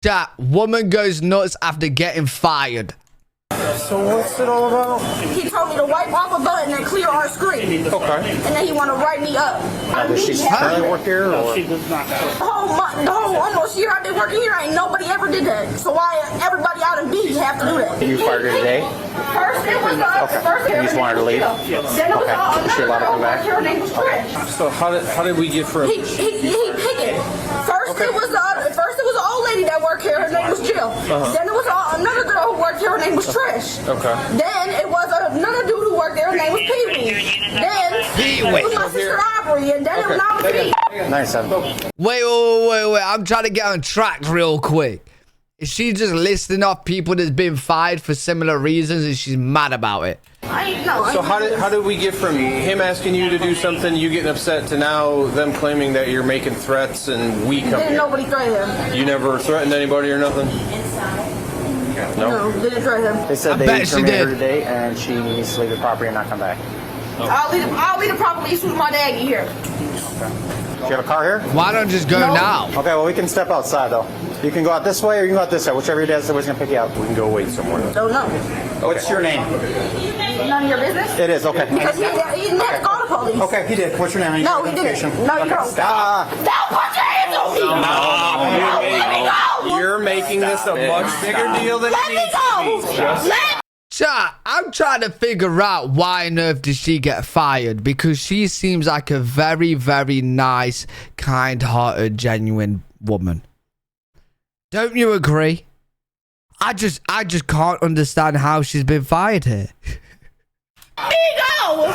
Chat, woman goes nuts after getting fired. So what's it all about? He told me to wipe off a button and clear our screen. Okay. And then he want to write me up. Does she currently work here? Or? She does not. The whole almost year I've been working here, ain't nobody ever did that. So why everybody out in B have to do that? You fired her today? First it was first You just wanted her to leave? Then it was Okay. Is she allowed to come back? Her name was Trish. So how did we get from? He picked it. First it was an old lady that worked here. Her name was Jill. Then it was another girl who worked here. Her name was Trish. Okay. Then it was another dude who worked there. Her name was Pee Wee. Then it was my sister Aubrey, and then it was now Pete. Nice. Wait. I'm trying to get on track real quick. Is she just listing off people that's been fired for similar reasons and she's mad about it? I ain't know. So how did we get from him asking you to do something, you getting upset, to now them claiming that you're making threats and we come Didn't here? nobody threaten him. You never threatened anybody or nothing? No, didn't threaten him. They said I they bet she terminated her did. today and she needs to leave the property and not come back. I'll leave the property as soon as my dad get here. Do you have a car here? Why don't just go No. now? Okay, well we can step outside though. You can go out this way or you can go out this way. Whichever your dad said was going to pick you up. We can go wait somewhere. Don't know. What's your name? None of your business? It is, okay. Because he didn't have to call the police. Okay, he did. What's your name? No, he didn't. No, you don't. Stop. Don't put your hands on me! Let me go! You're making this a much bigger deal than Let it me needs go! to be. Just Let Chat, I'm trying to figure out why on earth did she get fired, because she seems like a very, very nice, kind-hearted, genuine woman. Don't you agree? I just can't understand how she's been fired here. me go!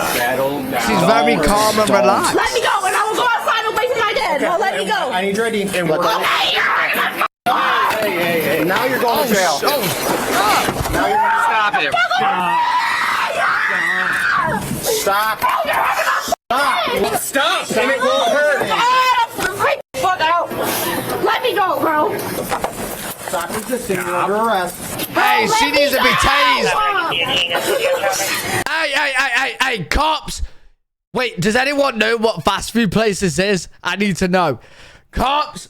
She's very calm and relaxed. Let me go, and I will go outside away from my dad. No, let me go. I need your ID. Okay, you're right. Hey, now you're going to jail. Now you're going to stop it. Stop. stop, and it won't hurt. Freak the fuck out. Let me go, bro. Stop resisting. You're under arrest. Hey, she needs to be tased. tased. Hey, cops. Wait, does anyone know what fast food place this is? I need to know. Cops,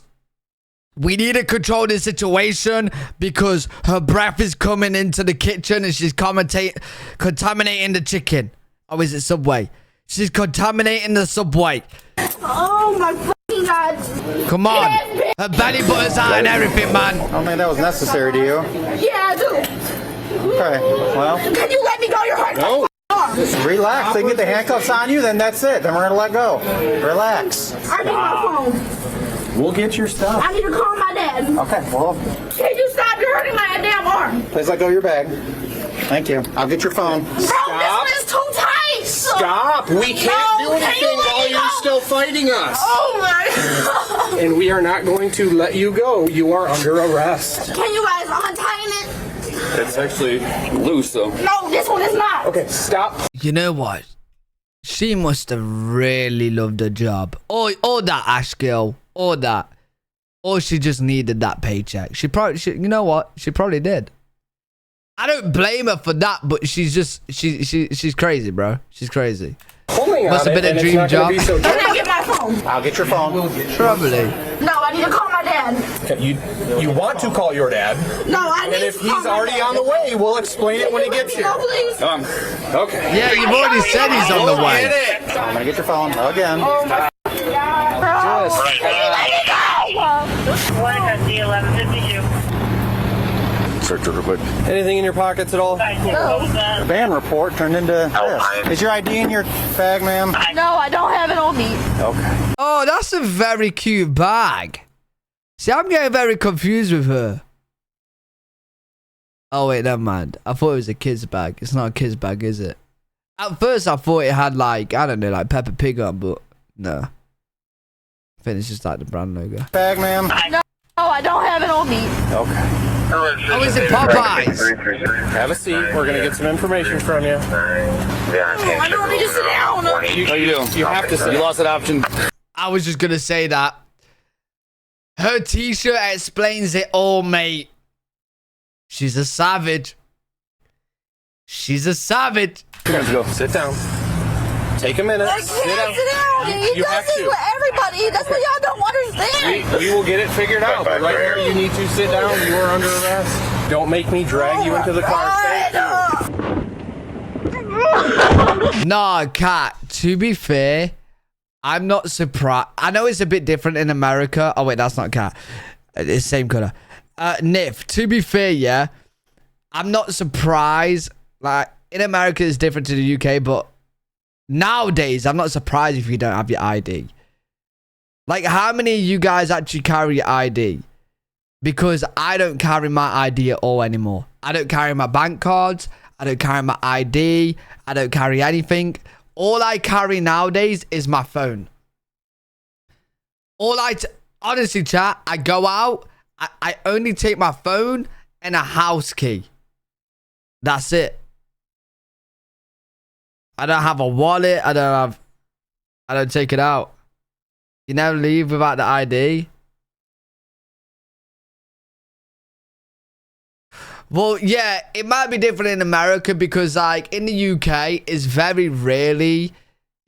we need to control this situation because her breath is coming into the kitchen and she's contaminating the chicken. Oh, is it Subway? She's contaminating the Subway. Oh my fucking god. Come on. Her belly button's out and everything, man. I don't think that was necessary to you. Yeah, I do. Okay, well, Can you let me go? You're hurting my arm. just relax. They can get the handcuffs on you, then that's it. Then we're gonna let go. Relax. I need my phone. We'll get your stuff. I need to call my dad. Okay, well, Can you stop? You're hurting my damn arm. please let go of your bag. Thank you. I'll get your phone. Bro, this one is too tight. Stop! We can't No, do can anything you let while me you're go? still fighting us. Oh my. And we are not going to let you go. You are under arrest. Can you guys untying it? It's actually loose, though. No, this one is not. Okay, stop. You know what? She must have really loved her job. Or that Ash girl. Or that. Or she just needed that paycheck. You know what? She probably did. I don't blame her for that, but she's crazy, bro. She's crazy. Pulling Must on have been it, a and it's dream not gonna job. be so Can I get my phone? I'll get your phone. Probably. No, I need to call my dad. You want to call your dad, No, I need and if to call he's my already dad. on the way, we'll explain it when he gets here. No, please. Okay. Yeah, you've already said he's on the way. Get it. I'm gonna get your phone again. Oh my God. Just Let me go. One at the 1152. Search real quick. anything in your pockets at all? The van report turned into this. Is your ID in your bag, ma'am? No, I don't have it on me. Okay. Oh, that's a very cute bag. See, I'm getting very confused with her. Oh, wait, never mind. I thought it was a kid's bag. It's not a kid's bag, is it? At first, I thought it had, like, I don't know, like Peppa Pig on, but no. I think it's just like the brand logo. Bag, ma'am? No, I don't have it on me. Okay. Oh, is it Popeyes? Have a seat. We're gonna get some information from you. I don't need to sit down. How you doing? You have to say. You lost that option. I was just gonna say that. Her t-shirt explains it all, mate. She's a savage. She's a savage. Let's go. Sit down. Take a minute. I Sit can't down. sit down. He You does have this to. with everybody. That's what y'all don't understand. We will get it figured out. But right here, you need to sit down. You are under arrest. Don't make me drag you into the car. Thank you. Nah, Kat, to be fair, I'm not surprised. I know it's a bit different in America. Oh, wait, that's not Kat. It's the same color. Nif, to be fair, yeah, I'm not surprised. Like, in America, it's different to the UK, but nowadays, I'm not surprised if you don't have your ID. Like, how many of you guys actually carry your ID? Because I don't carry my ID at all anymore. I don't carry my bank cards. I don't carry my ID. I don't carry anything. All I carry nowadays is my phone. Honestly, chat, I go out. I only take my phone and a house key. That's it. I don't have a wallet. I don't take it out. You never leave without the ID. Well, yeah, it might be different in America because, like, in the UK, it's very rare that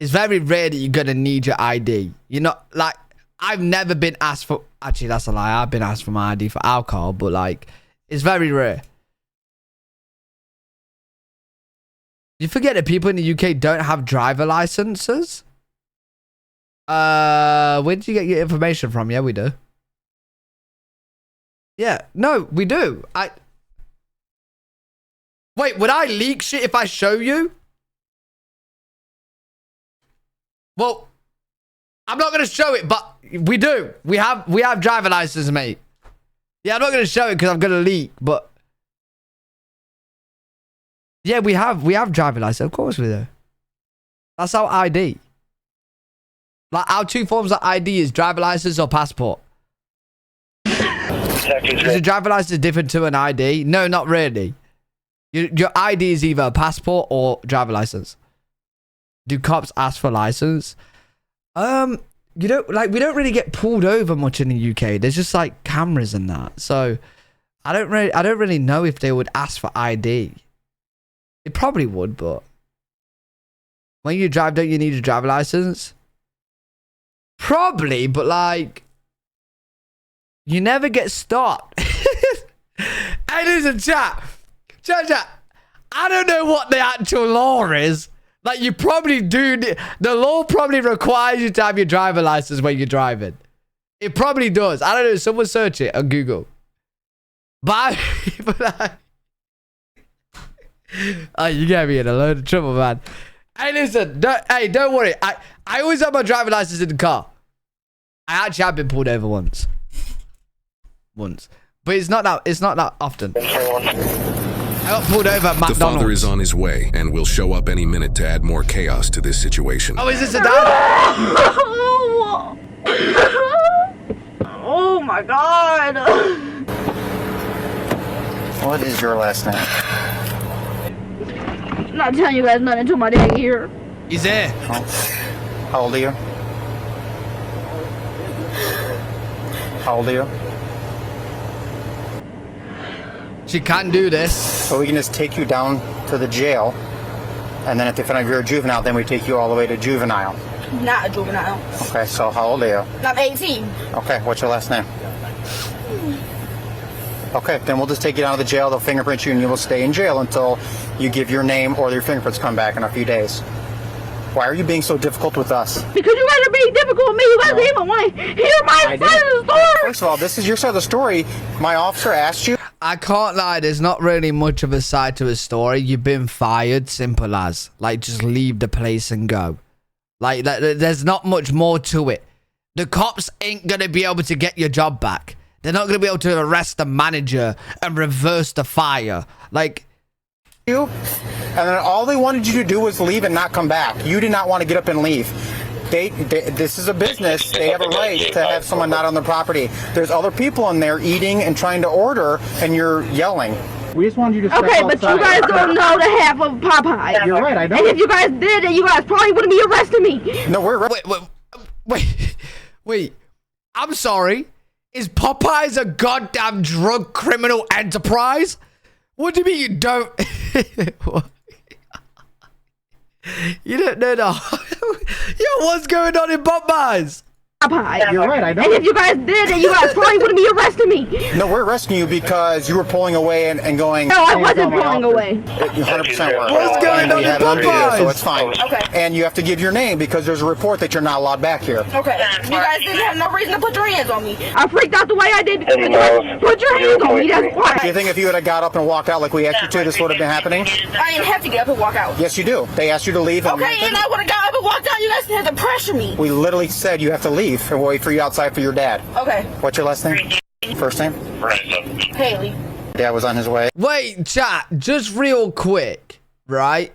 you're gonna need your ID. You know, like, I've never been asked for. Actually, that's a lie. I've been asked for my ID for alcohol, but like, it's very rare. You forget that people in the UK don't have driver licenses? Where did you get your information from? Yeah, we do. Yeah, no, we do. Wait, would I leak shit if I show you? Well, I'm not gonna show it, but we do. We have driver licenses, mate. Yeah, I'm not gonna show it because I'm gonna leak, but yeah, we have driver license. Of course we do. That's our ID. Like, our two forms of ID is driver license or passport. Is a driver license different to an ID? No, not really. Your ID is either a passport or driver license. Do cops ask for license? You don't, like, we don't really get pulled over much in the UK. There's just like cameras and that. So I don't really know if they would ask for ID. It probably would, but when you drive, don't you need a driver license? Probably, but like, you never get stopped. Hey, listen, chat. I don't know what the actual law is. Like, you probably do. The law probably requires you to have your driver license when you're driving. It probably does. I don't know. Someone search it on Google. But oh, you get me in a load of trouble, man. Hey, listen. Don't worry. I always have my driver license in the car. I actually have been pulled over once. But it's not that often. I got pulled over at McDonald's. The father is on his way and will show up any minute to add more chaos to this situation. Oh, is this a dad? Oh my God. What is your last name? I'm not telling you guys nothing until my dad here. He's there. How old are you? How old are you? She can't do this. So we can just take you down to the jail, and then if they find out you're a juvenile, then we take you all the way to juvenile. Not a juvenile. Okay, so how old are you? I'm 18. Okay, what's your last name? Okay, then we'll just take you down to the jail, they'll fingerprint you, and you will stay in jail until you give your name or your fingerprints come back in a few days. Why are you being so difficult with us? Because you guys are being difficult with me. You guys don't even want to hear my side of the story. First of all, this is your side of the story. My officer asked you. I can't lie, there's not really much of a side to a story. You've been fired, simple as. Like, just leave the place and go. Like, there's not much more to it. The cops ain't gonna be able to get your job back. They're not gonna be able to arrest the manager and reverse the fire. Like, you, and then all they wanted you to do was leave and not come back. You did not want to get up and leave. This is a business. They have a right to have someone not on the property. There's other people in there eating and trying to order, and you're yelling. We just wanted you to. Okay, but you guys don't know the half of Popeye. You're right, I know. And if you guys did it, you guys probably wouldn't be arresting me. No, we're wait. I'm sorry. Is Popeyes a goddamn drug criminal enterprise? What do you mean you don't? You don't know that. Yo, what's going on in Popeyes? Popeye. You're right, I know. And if you guys did, then you guys probably wouldn't be arresting me. No, we're arresting you because you were pulling away and going. No, I wasn't pulling away. You 100% were. What's going on We in have it on video, Popeyes? so it's fine. Okay. And you have to give your name because there's a report that you're not allowed back here. Okay. You guys didn't have no reason to put your hands on me. I freaked out the way I did because you guys put your hands on me. That's Do you why. think if you had got up and walked out like we asked you to, this would have been happening? I didn't have to get up and walk out. Yes, you do. They asked you to leave. Okay, and I would have got up and walked out. You guys didn't have to pressure me. We literally said you have to leave and wait for you outside for your dad. Okay. What's your last name? First name? Haley. Dad was on his way. Wait, chat, just real quick, right?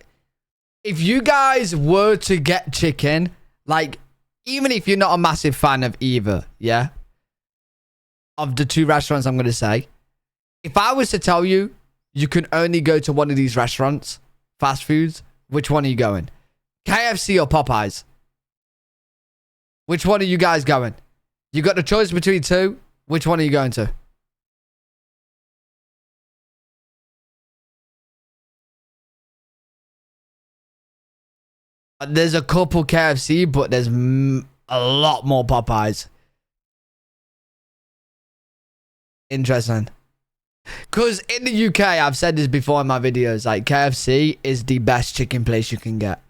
If you guys were to get chicken, like, even if you're not a massive fan of either, yeah? Of the two restaurants I'm going to say. If I was to tell you, you can only go to one of these restaurants, fast foods, which one are you going? KFC or Popeyes? Which one are you guys going? You got the choice between two. Which one are you going to? There's a couple KFC, but there's a lot more Popeyes. Interesting. Because in the UK, I've said this before in my videos, like KFC is the best chicken place you can get.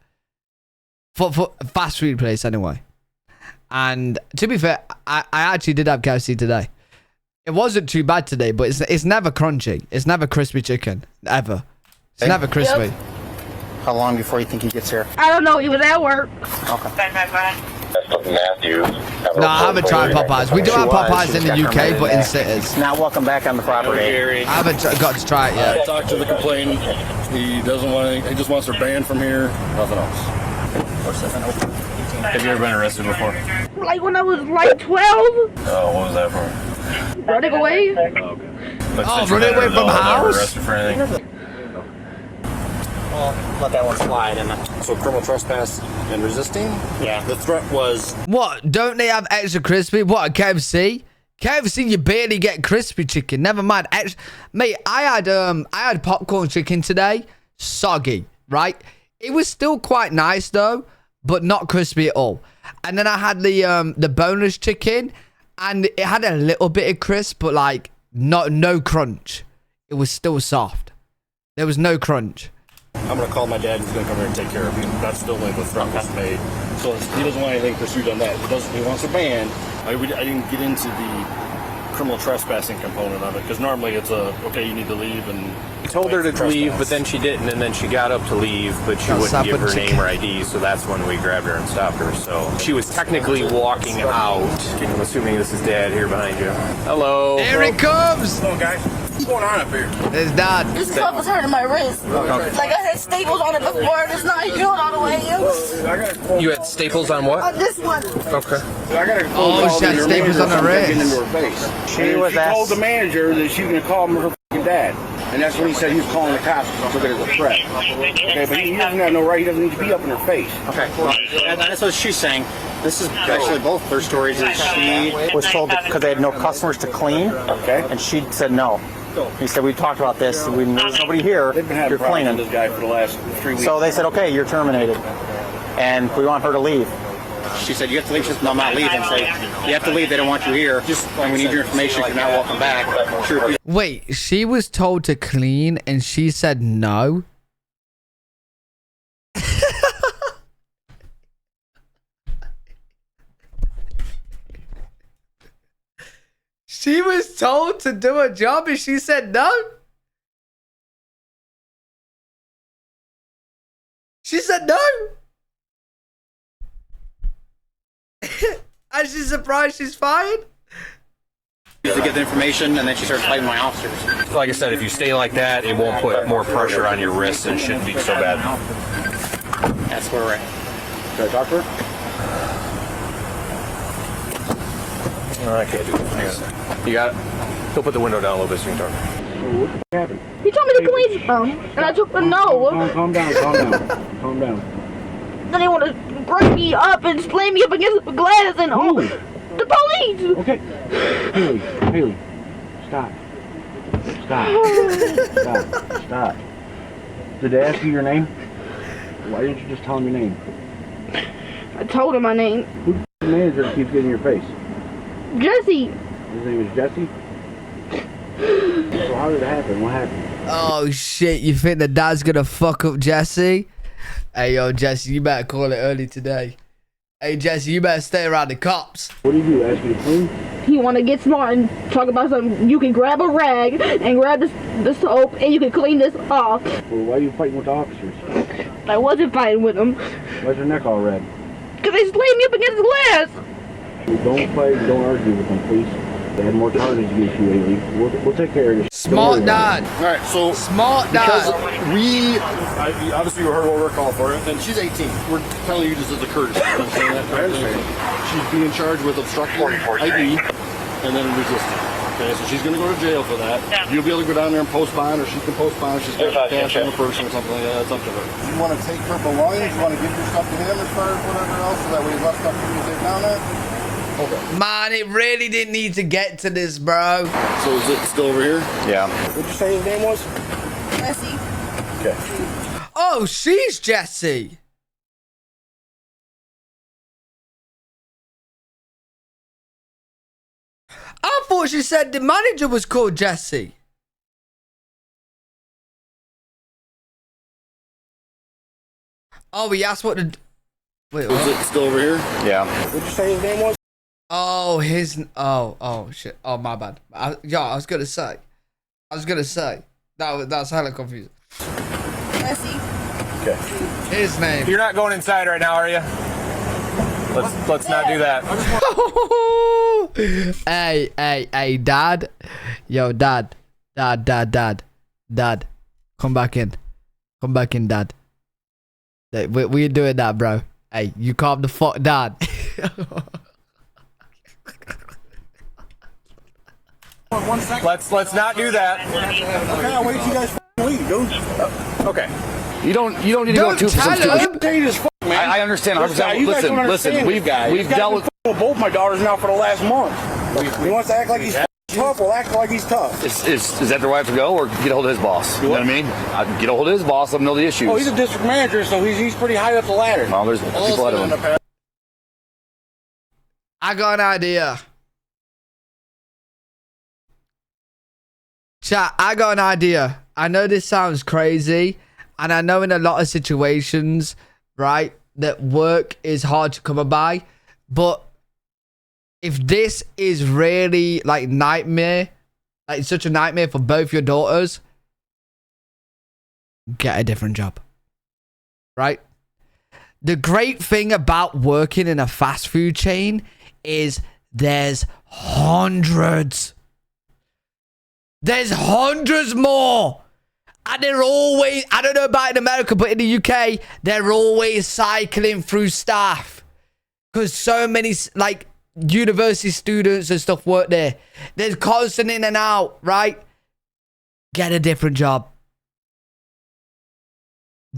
For fast food place, anyway. And to be fair, I actually did have KFC today. It wasn't too bad today, but it's never crunchy. It's never crispy chicken. Ever. It's never crispy. Yep. How long before you think he gets here? I don't know. He was at work. Matthew. No, I haven't tried Popeyes. We do have Popeyes in the UK, but in cities. Now welcome back on the property. I haven't got to try it I yet. talked to the complainant. He doesn't want. He just wants her banned from here. Nothing else. Have you ever been arrested before? Like when I was like 12. Oh, what was that for? Running away. But Oh, since you running had her, away from no, never house? arrested for anything. Well, let that one slide. And So criminal trespass and resisting? yeah. The threat was What? Don't they have extra crispy? What, KFC? KFC, you barely get crispy chicken. Never mind. Mate, I had popcorn chicken today. Soggy, right? It was still quite nice though, but not crispy at all. And then I had the boneless chicken, and it had a little bit of crisp, but like no crunch. It was still soft. There was no crunch. I'm going to call my dad and he's going to come here and take care of you. That's the only the threat was made. So he doesn't want anything pursued on that. He wants a ban. I didn't get into the criminal trespassing component of it because normally it's okay, you need to leave and. I told her to leave, but then she didn't, and then she got up to leave, but she wouldn't give her name or ID, so that's when we grabbed her and stopped her. So she was technically walking out. I'm assuming this is Dad here behind you. Hello. Here it comes. Hello, guys. What's going on up here? It's Dad. This cuff was hurting my wrist. Like I had staples on it before. It's not healed all the way. You had staples on what? On this one. Okay. I got to Oh, she had staples on her wrist. into her face. She was told the asked. manager that she was going to call him her f***ing dad. And that's when he said he was calling the cops and took it as a threat. Okay, but he doesn't have no right. He doesn't need to be up in her face. Okay, well, that's what she's saying. This is actually both their stories. Is she was told because they had no customers to clean, Okay. and she said no. He said we talked about this. There's nobody here. They've been having You're problems cleaning. with this guy for the last 3 weeks. So they said, okay, you're terminated, and we want her to leave. She said, you have to leave. She said, no, I'm not leaving. Say, you have to leave. They don't want you here. And we need your information. You're not welcome back. Sure. Wait, she was told to clean and she said no? She was told to do a job and she said no? She said no? And she's surprised she's fired? To get the information, and then she started fighting my officers. Like I said, if you stay like that, it won't put more pressure on your wrists and shouldn't be so bad. That's where we're at. Can I talk to her? No, I can't do it. Hang on. You got it? He'll put the window down a little bit so you can talk. He told me to clean some, and I told him no. Calm down. Calm down. Then they want to break me up and slam me up against the glass and all. The police. Okay. Haley. Stop. Stop. Did they ask you your name? Why didn't you just tell him your name? I told him my name. Who the manager keeps getting in your face? Jesse. His name is Jesse? So how did it happen? What happened? Oh shit, you think the dad's gonna fuck up Jesse? Hey yo, Jesse, you better call it early today. Hey Jesse, you better stay around the cops. What do you do? Ask you to clean? He want to get smart and talk about something. You can grab a rag and grab the soap and you can clean this off. Well, why are you fighting with the officers? I wasn't fighting with him. Why's your neck all red? Because they slammed me up against the glass. Don't fight, don't argue with them, please. They had more charges against you lately. We'll take care of this. Smart dad. All right, so Smart because dad. obviously you heard what we're calling for, and she's 18. We're telling you this as a courtesy. You understand that? I understand. She's being charged with obstructing ID and then resisting. Okay, so she's going to go to jail for that. Yeah. You'll be able to go down there and post bond, or she can post bond if she's got cash on the person or something like that. That's up to her. You want to take her belongings? You want to give your stuff to him as far as whatever else, so that way he's left stuff for you to take down there? Okay. Man, it really didn't need to get to this, bro. So is it still over here? Yeah. What'd you say his name was? Jesse. Okay. Oh, she's Jesse. I thought she said the manager was called Jesse. Oh, he asked what the... Wait, what? Is it still over here? Yeah. What'd you say his name was? Oh, his... Oh, shit. Oh, my bad. I was going to say. That's hella confusing. Jesse. Okay. His name. You're not going inside right now, are you? Let's not do that. Hey, dad. Yo, dad. Dad. Come back in, dad. We're doing that, bro. Hey, you calm the fuck down. Let's not do that. Okay, I'll wait till you guys leave, dude. Okay. You don't need to go too for some stupid. I understand. Listen. We've dealt with both my daughters now for the last month. He wants to act like he's tough. We'll act like he's tough. Is that the way I have to go, or get a hold of his boss? You know what I mean? I get a hold of his boss. Let him know the issues. Oh, he's a district manager, so he's pretty high up the ladder. Well, there's people ahead of him. I got an idea. Chat, I got an idea. I know this sounds crazy, and I know in a lot of situations, right, that work is hard to come by, but if this is really like nightmare, like such a nightmare for both your daughters, get a different job, right? The great thing about working in a fast food chain is there's hundreds more. And they're always, I don't know about in America, but in the UK, they're always cycling through staff. Because so many, like, university students and stuff work there. There's constant in and out, right? Get a different job.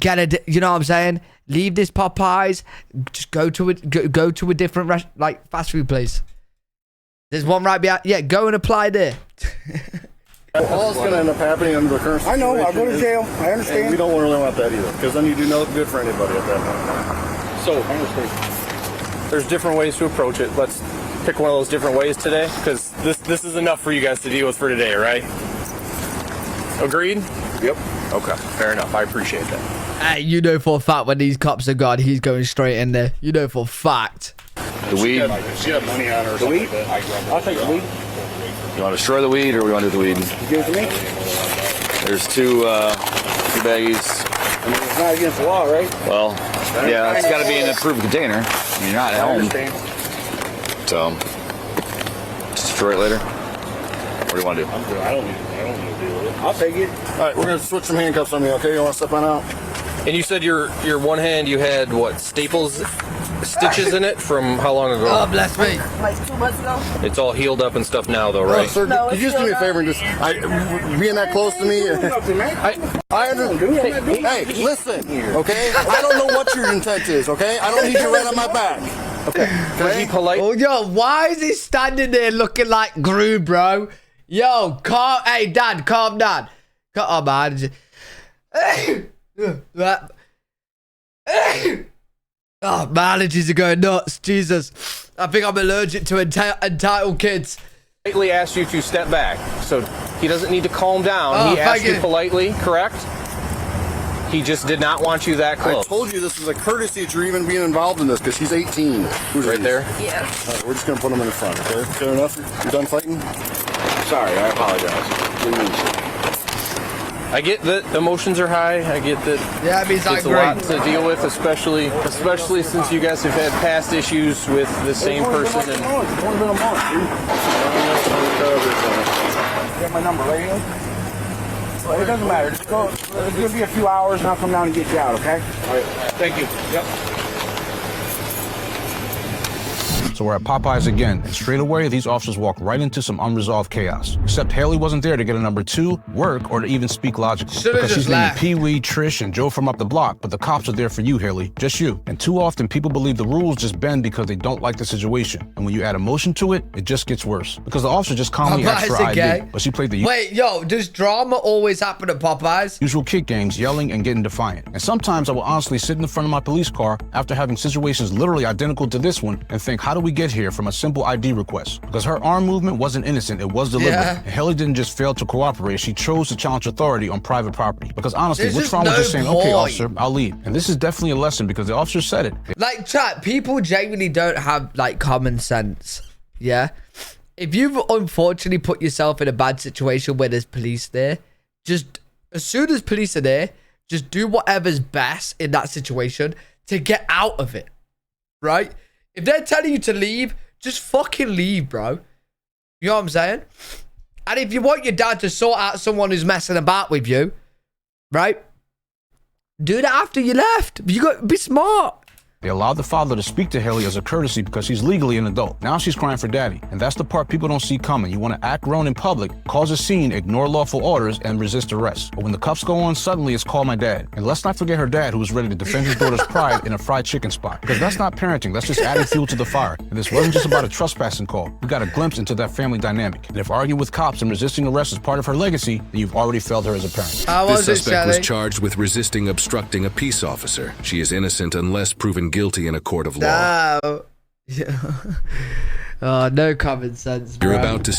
You know what I'm saying? Leave this Popeyes. Just go to a different, like, fast food place. There's one right behind. Yeah, go and apply there. All that's going to end up happening under the current situation. I know, I'll go to jail. I understand. We don't really want that either, because then you do no good for anybody at that point. So, I understand. There's different ways to approach it. Let's pick one of those different ways today, because this is enough for you guys to deal with for today, right? Agreed? Yep. Okay, fair enough. I appreciate that. Hey, you know for a fact when these cops are gone, he's going straight in there. You know for a fact. The weed. She had money on her or something like that. I'll take the weed. You want to destroy the weed, or we want to do the weed? You give it to me? There's two baggies. I mean, it's not against the law, right? Well, yeah, it's got to be in an approved container. I mean, you're not at home. So, just destroy it later. What do you want to do? I'm good. I don't need to deal with it. I'll take it. All right, we're going to switch some handcuffs on me, okay? You want to step on out? And you said your one hand you had what, staples stitches in it from how long ago? Oh, bless me. Like 2 months ago. It's all healed up and stuff now, though, right? Sir, No, could you just do me a favor and just being that close to me? I understand. Hey, listen, okay? I don't know what your intent is, okay? I don't need you right on my back. Okay. Can I be polite? Oh, yo, why is he standing there looking like Gru, bro? Yo, hey, Dad, calm down. Come on, man. Oh, my allergies are going nuts. Jesus. I think I'm allergic to entitled kids. Politely asked you to step back, so he doesn't need to calm down. Oh, He asked you you. politely, correct? He just did not want you that close. I told you this was a courtesy that you're even being involved in this because he's 18. Who's Right there? Yeah. All right, we're just going to put him in the front, okay? Fair enough? You done fighting? Sorry, I apologize. I get that emotions are high. I get that Yeah, I mean, it's it's a great. lot to deal with, especially since you guys have had past issues with the same person. It's only been a month, dude. You got my number right here? Well, it doesn't matter. Just go. It's going to be a few hours and I'll come down and get you out, okay? All right. Thank you. Yep. So we're at Popeyes again, and straight away, these officers walk right into some unresolved chaos. Except Haley wasn't there to get a number 2, work, or to even speak logically. Should've Because she's just naming laughed. Pee-wee, Trish, and Joe from up the block, but the cops are there for you, Haley. Just you. And too often, people believe the rules just bend because they don't like the situation. And when you add emotion to it, it just gets worse. Because the officer just calmly asked for Popeyes ID, again? but she played the Wait, yo, does drama always happen at Popeyes? usual kid games, yelling and getting defiant. And sometimes I will honestly sit in the front of my police car after having situations literally identical to this one and think, how do we get here from a simple ID request? Because her arm movement wasn't innocent, it was deliberate. Yeah. And Haley didn't just fail to cooperate, she chose to challenge authority on private property. Because honestly, There's what's just wrong with no just saying, okay, point. officer, I'll leave? And this is definitely a lesson because the officer said it. Like, chat, people genuinely don't have, like, common sense. Yeah? If you've unfortunately put yourself in a bad situation where there's police there, just, as soon as police are there, just do whatever's best in that situation to get out of it. Right? If they're telling you to leave, just fucking leave, bro. You know what I'm saying? And if you want your dad to sort out someone who's messing about with you, right? Do that after you left. You got to be smart. They allowed the father to speak to Haley as a courtesy because he's legally an adult. Now she's crying for daddy. And that's the part people don't see coming. You want to act grown in public, cause a scene, ignore lawful orders, and resist arrest. But when the cuffs go on, suddenly it's call my dad. And let's not forget her dad who was ready to defend his daughter's pride in a fried chicken spot. Because that's not parenting, that's just adding fuel to the fire. And this wasn't just about a trespassing call. We got a glimpse into that family dynamic. And if arguing with cops and resisting arrest is part of her legacy, then you've already failed her as a parent. How This was it, suspect was Shelly? charged with resisting obstructing a peace officer. She is innocent unless proven guilty in a court of law. No. Oh, no common sense, bro. You're about to